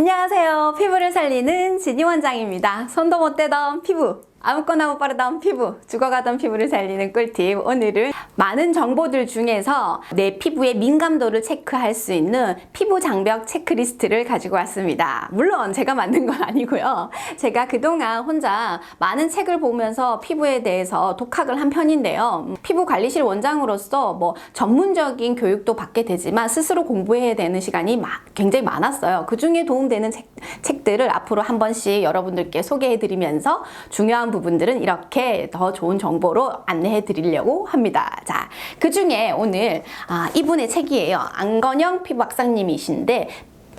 안녕하세요. 피부를 살리는 지니 원장입니다. 손도 못 대던 피부, 아무거나 못 바르던 피부, 죽어가던 피부를 살리는 꿀팁. 오늘은 많은 정보들 중에서 내 피부의 민감도를 체크할 수 있는 피부 장벽 체크리스트를 가지고 왔습니다. 물론 제가 만든 건 아니고요. 제가 그동안 혼자 많은 책을 보면서 피부에 대해서 독학을 한 편인데요. 피부관리실 원장으로서 뭐 전문적인 교육도 받게 되지만 스스로 공부해야 되는 시간이 굉장히 많았어요. 그 중에 도움되는 책들을 앞으로 한 번씩 여러분들께 소개해드리면서 중요한 부분들은 이렇게 더 좋은 정보로 안내해 드리려고 합니다. 자, 그 중에 오늘 이분의 책이에요. 안건영 피부학사님이신데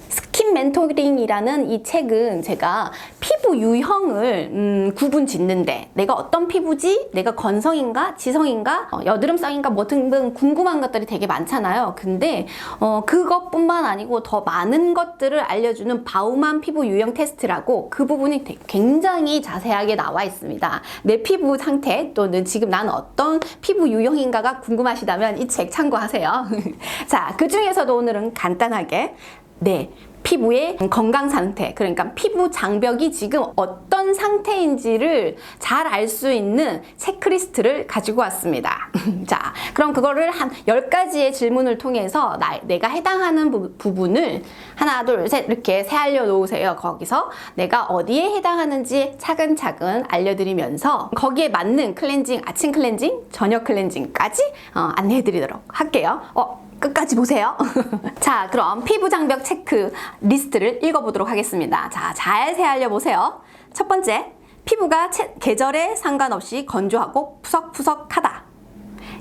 스킨 멘토링이라는 이 책은 제가 피부 유형을 구분 짓는데 내가 어떤 피부지? 내가 건성인가? 지성인가? 여드름성인가? 뭐 등등 궁금한 것들이 되게 많잖아요. 근데 그것뿐만 아니고 더 많은 것들을 알려주는 바우만 피부 유형 테스트라고 그 부분이 굉장히 자세하게 나와 있습니다. 내 피부 상태 또는 지금 난 어떤 피부 유형인가가 궁금하시다면 이 책 참고하세요. 자, 그 중에서도 오늘은 간단하게 피부의 건강 상태, 그러니까 피부 장벽이 지금 어떤 상태인지를 잘 알 수 있는 체크리스트를 가지고 왔습니다. 자, 그럼 그거를 한 10가지의 질문을 통해서 내가 해당하는 부분을 하나, 둘, 셋 이렇게 세알려 놓으세요. 거기서 내가 어디에 해당하는지 차근차근 알려드리면서 거기에 맞는 클렌징, 아침 클렌징, 저녁 클렌징까지 안내해 드리도록 할게요. 끝까지 보세요. 자, 그럼 피부 장벽 체크 리스트를 읽어보도록 하겠습니다. 자, 잘 새알려 보세요. 첫 번째, 피부가 계절에 상관없이 건조하고 푸석푸석하다.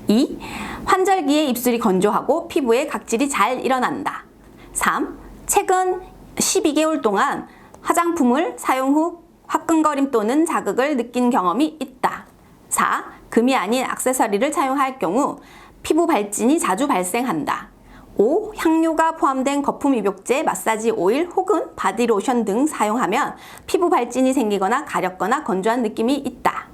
2. 환절기에 입술이 건조하고 피부에 각질이 잘 일어난다. 3. 최근 12개월 동안 화장품을 사용 후 화끈거림 또는 자극을 느낀 경험이 있다. 4. 금이 아닌 액세서리를 사용할 경우 피부 발진이 자주 발생한다. 5. 향료가 포함된 거품 입욕제, 마사지 오일 혹은 바디로션 등 사용하면 피부 발진이 생기거나 가렵거나 건조한 느낌이 있다.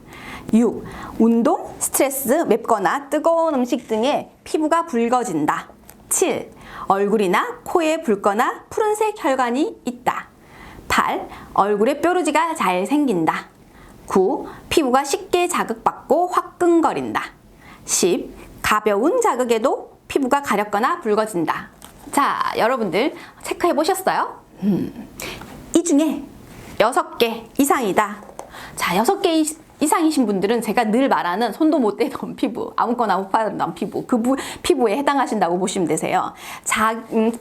6. 운동, 스트레스, 맵거나 뜨거운 음식 등에 피부가 붉어진다. 7. 얼굴이나 코에 붉거나 푸른색 혈관이 있다. 8. 얼굴에 뾰루지가 잘 생긴다. 9. 피부가 쉽게 자극받고 화끈거린다. 10. 가벼운 자극에도 피부가 가렵거나 붉어진다. 자, 여러분들 체크해 보셨어요? 이 중에 6개 이상이다. 자, 6개 이상이신 분들은 제가 늘 말하는 손도 못 대던 피부, 아무거나 못 바르던 피부, 피부에 해당하신다고 보시면 되세요.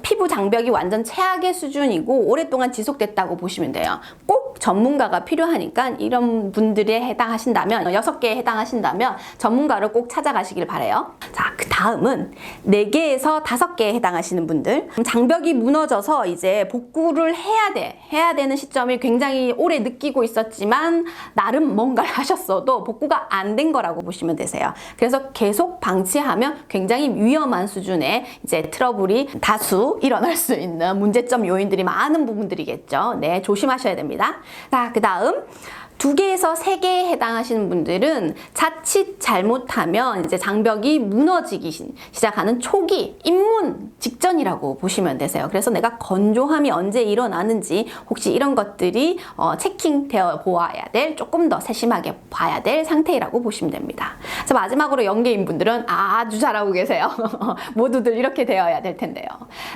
피부 장벽이 완전 최악의 수준이고 오랫동안 지속됐다고 보시면 돼요. 꼭 전문가가 필요하니까 이런 분들에 해당하신다면, 6개에 해당하신다면 전문가를 꼭 찾아가시길 바라요. 자, 그 다음은 4개에서 5개에 해당하시는 분들. 장벽이 무너져서 이제 복구를 해야 되는 시점이 굉장히 오래 느끼고 있었지만 나름 뭔가를 하셨어도 복구가 안 된 거라고 보시면 되세요. 그래서 계속 방치하면 굉장히 위험한 수준의 이제 트러블이 다수 일어날 수 있는 문제점 요인들이 많은 부분들이겠죠. 네, 조심하셔야 됩니다. 자, 그 다음 2개에서 3개에 해당하시는 분들은 자칫 잘못하면 이제 장벽이 무너지기 시작하는 초기 입문 직전이라고 보시면 되세요. 그래서 내가 건조함이 언제 일어나는지 혹시 이런 것들이 체킹되어 보아야 될, 조금 더 세심하게 봐야 될 상태라고 보시면 됩니다. 자, 마지막으로 연계인 분들은 아주 잘하고 계세요. 모두들 이렇게 되어야 될 텐데요.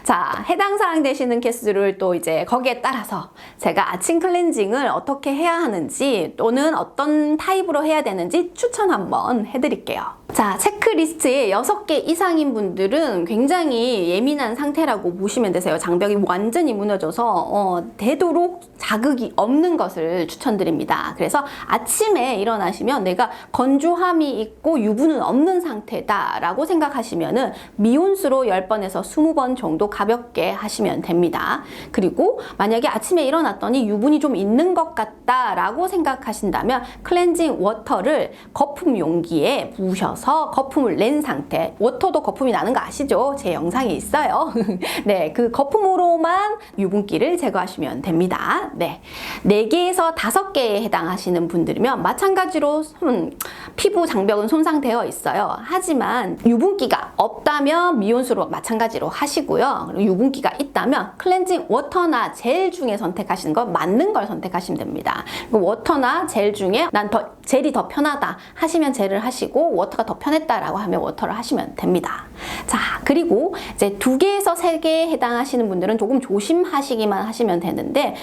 자, 해당 사항 되시는 개수를 또 이제 거기에 따라서 제가 아침 클렌징을 어떻게 해야 하는지 또는 어떤 타입으로 해야 되는지 추천 한번 해드릴게요. 자, 체크리스트에 6개 이상인 분들은 굉장히 예민한 상태라고 보시면 되세요. 장벽이 완전히 무너져서 되도록 자극이 없는 것을 추천드립니다. 그래서 아침에 일어나시면 내가 건조함이 있고 유분은 없는 상태다 라고 생각하시면은 미온수로 10번에서 20번 정도 가볍게 하시면 됩니다. 그리고 만약에 아침에 일어났더니 유분이 좀 있는 것 같다 라고 생각하신다면 클렌징 워터를 거품 용기에 부으셔서 거품을 낸 상태, 워터도 거품이 나는 거 아시죠? 제 영상에 있어요. 네, 그 거품으로만 유분기를 제거하시면 됩니다. 네, 4개에서 5개에 해당하시는 분들이면 마찬가지로 피부 장벽은 손상되어 있어요. 하지만 유분기가 없다면 미온수로 마찬가지로 하시고요. 그리고 유분기가 있다면 클렌징 워터나 젤 중에 선택하시는 거, 맞는 걸 선택하시면 됩니다. 워터나 젤 중에 난 젤이 더 편하다 하시면 젤을 하시고, 워터가 더 편했다라고 하면 워터를 하시면 됩니다. 자, 그리고 이제 2개에서 3개에 해당하시는 분들은 조금 조심하시기만 하시면 되는데,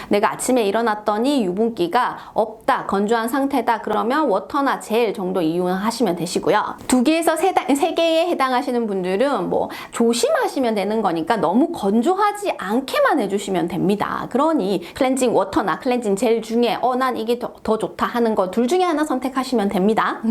내가 아침에 일어났더니 유분기가 없다, 건조한 상태다, 그러면 워터나 젤 정도 이용하시면 되시고요. 2개에서 3개에 해당하시는 분들은 뭐 조심하시면 되는 거니까 너무 건조하지 않게만 해주시면 됩니다. 그러니 클렌징 워터나 클렌징 젤 중에 난 이게 더 좋다 하는 거 둘 중에 하나 선택하시면 됩니다.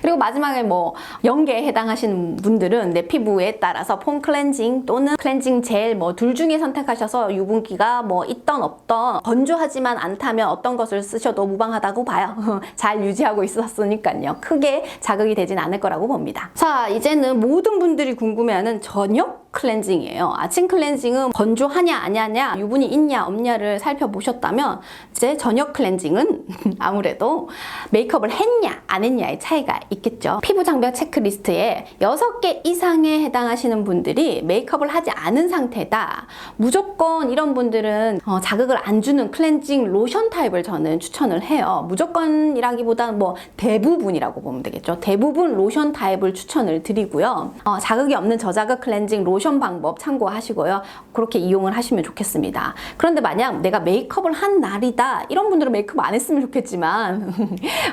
그리고 마지막에 뭐 0개에 해당하시는 분들은 내 피부에 따라서 폼 클렌징 또는 클렌징 젤 뭐 둘 중에 선택하셔서 유분기가 뭐 있던 없던 건조하지만 않다면 어떤 것을 쓰셔도 무방하다고 봐요. 잘 유지하고 있었으니까요. 크게 자극이 되진 않을 거라고 봅니다. 자, 이제는 모든 분들이 궁금해하는 저녁 클렌징이에요. 아침 클렌징은 건조하냐 아니냐, 유분이 있냐 없냐를 살펴보셨다면 이제 저녁 클렌징은 아무래도 메이크업을 했냐 안 했냐의 차이가 있겠죠. 피부 장벽 체크리스트에 6개 이상에 해당하시는 분들이 메이크업을 하지 않은 상태다. 무조건 이런 분들은 자극을 안 주는 클렌징 로션 타입을 저는 추천을 해요. 무조건이라기보다는 뭐 대부분이라고 보면 되겠죠. 대부분 로션 타입을 추천을 드리고요. 자극이 없는 저자극 클렌징 로션 방법 참고하시고요. 그렇게 이용을 하시면 좋겠습니다. 그런데 만약 내가 메이크업을 한 날이다, 이런 분들은 메이크업 안 했으면 좋겠지만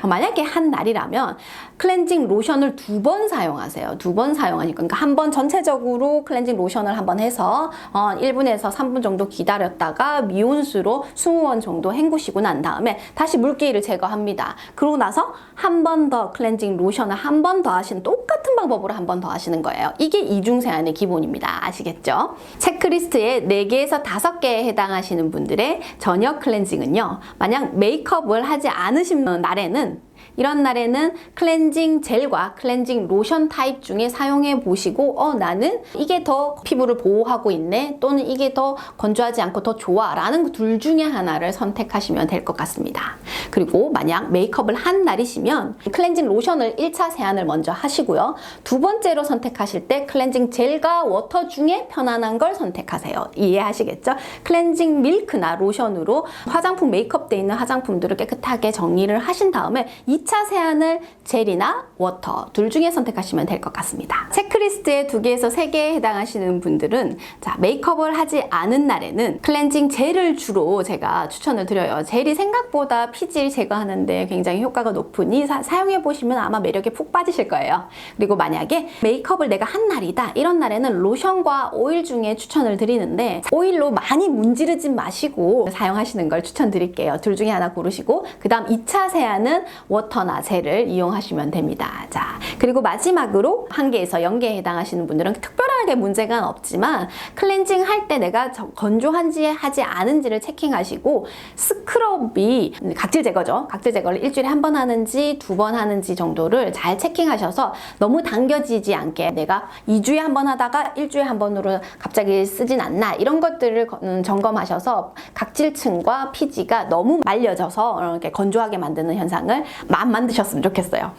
만약에 한 날이라면 클렌징 로션을 2번 사용하세요. 2번 사용하니까, 그러니까 한 번 전체적으로 클렌징 로션을 한번 해서 1분에서 3분 정도 기다렸다가 미온수로 20원 정도 헹구시고 난 다음에 다시 물기를 제거합니다. 그러고 나서 한 번 더 클렌징 로션을 한 번 더 하시는, 똑같은 방법으로 한 번 더 하시는 거예요. 이게 이중세안의 기본입니다. 아시겠죠? 체크리스트에 4개에서 5개에 해당하시는 분들의 저녁 클렌징은요, 만약 메이크업을 하지 않으신 날에는, 이런 날에는 클렌징 젤과 클렌징 로션 타입 중에 사용해 보시고 나는 이게 더 피부를 보호하고 있네, 또는 이게 더 건조하지 않고 더 좋아 라는 둘 중에 하나를 선택하시면 될 것 같습니다. 그리고 만약 메이크업을 한 날이시면 클렌징 로션을 1차 세안을 먼저 하시고요. 2번째로 선택하실 때 클렌징 젤과 워터 중에 편안한 걸 선택하세요. 이해하시겠죠? 클렌징 밀크나 로션으로 화장품, 메이크업 돼 있는 화장품들을 깨끗하게 정리를 하신 다음에 2차 세안을 젤이나 워터 둘 중에 선택하시면 될 것 같습니다. 체크리스트에 2개에서 3개에 해당하시는 분들은 자, 메이크업을 하지 않은 날에는 클렌징 젤을 주로 제가 추천을 드려요. 젤이 생각보다 피지 제거하는데 굉장히 효과가 높으니 사용해 보시면 아마 매력에 푹 빠지실 거예요. 그리고 만약에 메이크업을 내가 한 날이다, 이런 날에는 로션과 오일 중에 추천을 드리는데, 오일로 많이 문지르지 마시고 사용하시는 걸 추천드릴게요. 둘 중에 하나 고르시고, 그 다음 2차 세안은 워터나 젤을 이용하시면 됩니다. 자, 그리고 마지막으로 1개에서 0개에 해당하시는 분들은 특별하게 문제가 없지만 클렌징 할 때 내가 건조한지 하지 않은지를 체킹하시고, 스크럽이 각질 제거죠. 각질 제거를 일주일에 한 번 하는지 2번 하는지 정도를 잘 체킹하셔서 너무 당겨지지 않게, 내가 2주에 한 번 하다가 일주일에 한 번으로 갑자기 쓰진 않나, 이런 것들을 점검하셔서 각질층과 피지가 너무 말려져서 이렇게 건조하게 만드는 현상을 안 만드셨으면 좋겠어요.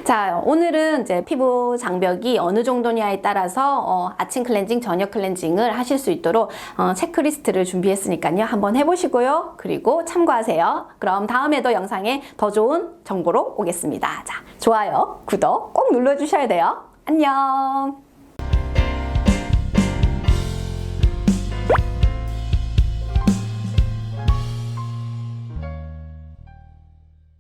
자, 오늘은 이제 피부 장벽이 어느 정도냐에 따라서 아침 클렌징, 저녁 클렌징을 하실 수 있도록 체크리스트를 준비했으니까요. 한번 해보시고요. 그리고 참고하세요. 그럼 다음에도 영상에 더 좋은 정보로 오겠습니다. 자, 좋아요, 구독 꼭 눌러주셔야 돼요. 안녕.